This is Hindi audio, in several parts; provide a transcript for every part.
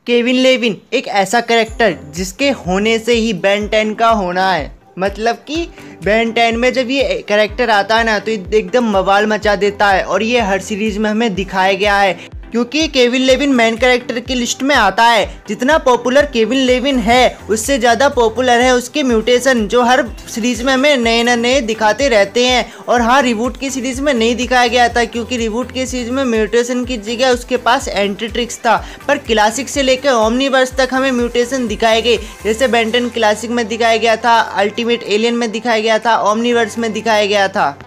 केविन लेविन एक ऐसा कैरेक्टर जिसके होने से ही बेन 10 का होना है। मतलब कि बेन 10 में जब ये कैरेक्टर आता है ना तो एकदम बवाल मचा देता है और ये हर सीरीज में हमें दिखाया गया है, क्योंकि केविन लेविन मेन कैरेक्टर की लिस्ट में आता है। जितना पॉपुलर केविन लेविन है उससे ज़्यादा पॉपुलर है उसके म्यूटेशन, जो हर सीरीज में हमें नए दिखाते रहते हैं। और हाँ, रिबूट की सीरीज में नहीं दिखाया गया था क्योंकि रिबूट की सीरीज में म्यूटेशन की जगह उसके पास एंटी ट्रिक्स था, पर क्लासिक से लेकर ओमनीवर्स तक हमें म्यूटेशन दिखाए गए। जैसे बेन 10 क्लासिक में दिखाया गया था, अल्टीमेट एलियन में दिखाया गया था, ओमनीवर्स में दिखाया गया था।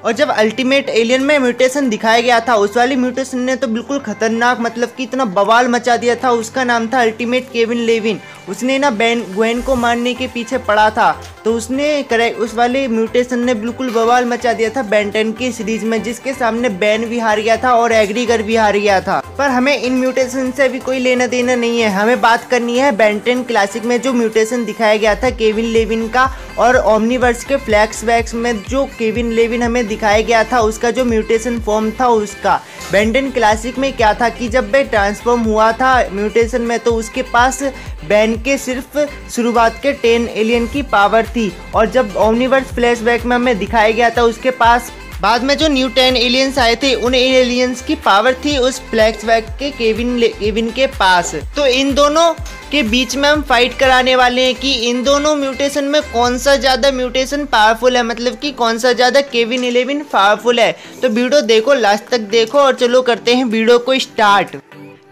और जब अल्टीमेट एलियन में म्यूटेशन दिखाया गया था उस वाली म्यूटेशन ने तो बिल्कुल खतरनाक, मतलब कि इतना बवाल मचा दिया था। उसका नाम था अल्टीमेट केविन लेविन। उसने ना ग्वेन को मारने के पीछे पड़ा था, तो उसने उस वाले म्यूटेशन ने बिल्कुल बवाल मचा दिया था बेन 10 की सीरीज में, जिसके सामने बेन भी हार गया था और एग्रीगर भी हार गया था। पर हमें इन म्यूटेशन से अभी कोई लेना देना नहीं है, हमें बात करनी है बेन 10 क्लासिक में जो म्यूटेशन दिखाया गया था केविन लेविन का, और ओमनीवर्स के फ्लैशबैक्स में जो केविन लेविन हमें दिखाया गया था उसका जो म्यूटेशन फॉर्म था उसका। बेन 10 क्लासिक में क्या था कि जब वह ट्रांसफॉर्म हुआ था म्यूटेशन में तो उसके पास बेन के सिर्फ शुरुआत के 10 एलियन की पावर थी, और जब ओमनीवर्स फ्लैशबैक में हमें दिखाया गया था उसके पास बाद में जो न्यू 10 एलियंस आए थे उन एलियंस की पावर थी उस फ्लैशबैक के केविन के पास। तो इन दोनों के बीच में हम फाइट कराने वाले हैं कि इन दोनों म्यूटेशन में कौन सा ज़्यादा म्यूटेशन पावरफुल है, मतलब कि कौन सा ज़्यादा केविन 11 पावरफुल है। तो वीडियो देखो, लास्ट तक देखो और चलो करते हैं वीडियो को स्टार्ट।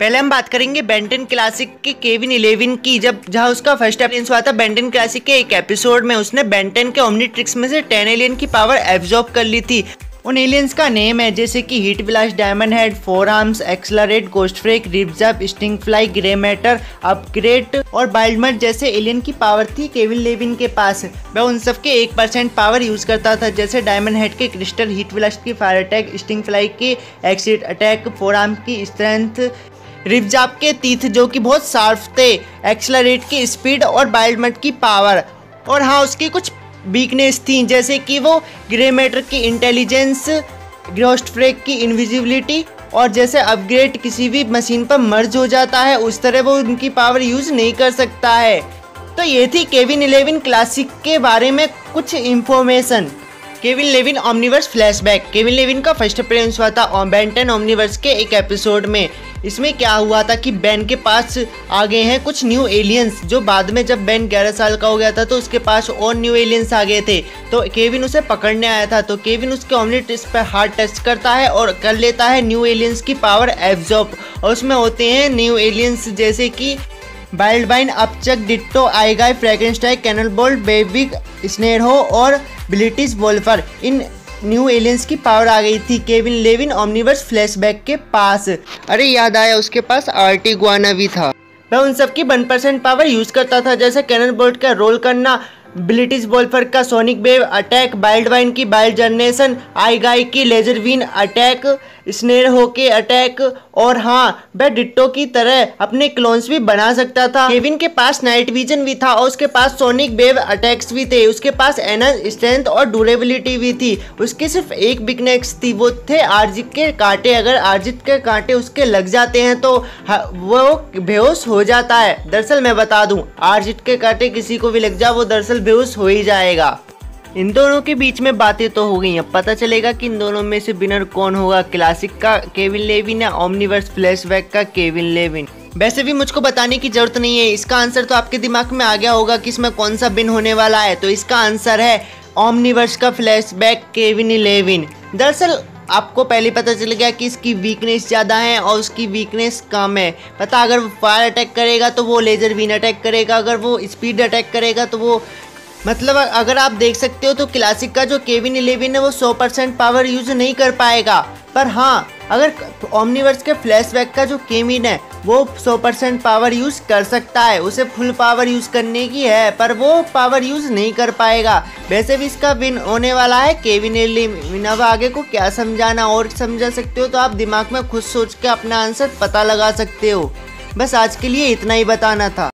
पहले हम बात करेंगे बेन 10 क्लासिक के केविन 11 की, जहाँ उसका फर्स्ट अपीयरेंस हुआ था। बेन 10 क्लासिक के एक एपिसोड में उसने बेन 10 के ओमनीट्रिक्स में से 10 एलियन की पावर एब्जॉर्ब कर ली थी। उन एलियंस का नेम है जैसे कि Heatblast, Diamondhead, Four Arms, XLR8, Ghostfreak, Ripjaws, Stinkfly, Grey Matter, Upgrade और बाइल्डमट जैसे एलियन की पावर थी केविन लेविन के पास। वह उन सब के 1% पावर यूज करता था, जैसे डायमंड हेड के क्रिस्टल, हीट ब्लास्ट की फायर अटैक, स्टिंग फ्लाई के एक्सीड अटैक, फोर आर्म की स्ट्रेंथ, रिब्जअप के तीथ जो कि बहुत शार्प थे, एक्सलरेट की स्पीड और बाइल्डमट की पावर। और हाँ, उसकी कुछ वीकनेस थी जैसे कि वो ग्रे मैटर की इंटेलिजेंस, गोस्ट फ्रेक की इनविजिबिलिटी, और जैसे अपग्रेड किसी भी मशीन पर मर्ज हो जाता है उस तरह वो उनकी पावर यूज नहीं कर सकता है। तो ये थी केविन 11 क्लासिक के बारे में कुछ information. Kevin Levin Omniverse flashback. Kevin Levin का फर्स्ट अपीयरेंस हुआ था बेन 10 ओमनीवर्स के एक एपिसोड में। इसमें क्या हुआ था कि बेन के पास आ गए हैं कुछ न्यू एलियंस, जो बाद में जब बेन 11 साल का हो गया था तो उसके पास और न्यू एलियंस आ गए थे। तो केविन उसे पकड़ने आया था, तो केविन उसके ओमनीट्रिक्स पर हार्ड टच करता है और कर लेता है न्यू एलियंस की पावर एब्जॉर्ब। और उसमें होते हैं न्यू एलियंस जैसे कि वाइल्डवाइन, अपचक, डिट्टो, आईगाई, फ्रैगेनस्टाइन, कैनलबोल्ट, बेबिक, स्नेरहो और ब्लिटिश वोल्फर। इन न्यू एलियंस की पावर आ गई थी केविन लेविन ओमनीवर्स फ्लैशबैक के पास। अरे याद आया, उसके पास आर्टिगुआना भी था। वह उन सब की 1% पावर यूज करता था, जैसे कैननबोल्ट का रोल करना, ब्लिटिश वोल्फर का सोनिक वेव अटैक, वाइल्डवाइन की वाइल्ड जनरेशन, आईगाई की लेजर बीन अटैक, स्नेरहो के अटैक। और हाँ, वह डिट्टो की तरह अपने क्लोन्स भी बना सकता था। केविन के पास नाइट विजन भी था और उसके पास सोनिक वेव अटैक्स भी थे। उसके पास एनर्जी, स्ट्रेंथ और ड्यूरेबिलिटी भी थी। उसकी सिर्फ एक वीकनेस थी, वो थे आर्जित के कांटे। अगर आर्जित के कांटे उसके लग जाते हैं तो वो बेहोश हो जाता है। दरअसल मैं बता दूं, आर्जित के कांटे किसी को भी लग जाए वो दरअसल बेहोश हो ही जाएगा। इन दोनों के बीच में बातें तो हो गई हैं, पता चलेगा कि इन दोनों में से विनर कौन होगा, क्लासिक का केविन लेविन या ओमनीवर्स फ्लैशबैक का केविन लेविन। वैसे भी मुझको बताने की जरूरत नहीं है, इसका आंसर तो आपके दिमाग में आ गया होगा कि इसमें कौन सा विन होने वाला है। तो इसका आंसर है ओमनीवर्स का फ्लैशबैक केविन लेविन। दरअसल आपको पहले पता चल गया कि इसकी वीकनेस ज़्यादा है और उसकी वीकनेस कम है। पता, अगर वो फायर अटैक करेगा तो वो लेजर बीन अटैक करेगा, अगर वो स्पीड अटैक करेगा तो वो, मतलब अगर आप देख सकते हो तो क्लासिक का जो केविन 11 है वो 100% पावर यूज नहीं कर पाएगा। पर हाँ, अगर ओमनीवर्स के फ्लैशबैक का जो केविन है वो 100% पावर यूज कर सकता है, उसे फुल पावर यूज करने की है, पर वो पावर यूज नहीं कर पाएगा। वैसे भी इसका विन होने वाला है केविन 11। अब आगे को क्या समझाना और समझा सकते हो तो आप दिमाग में खुद सोच के अपना आंसर पता लगा सकते हो। बस आज के लिए इतना ही बताना था।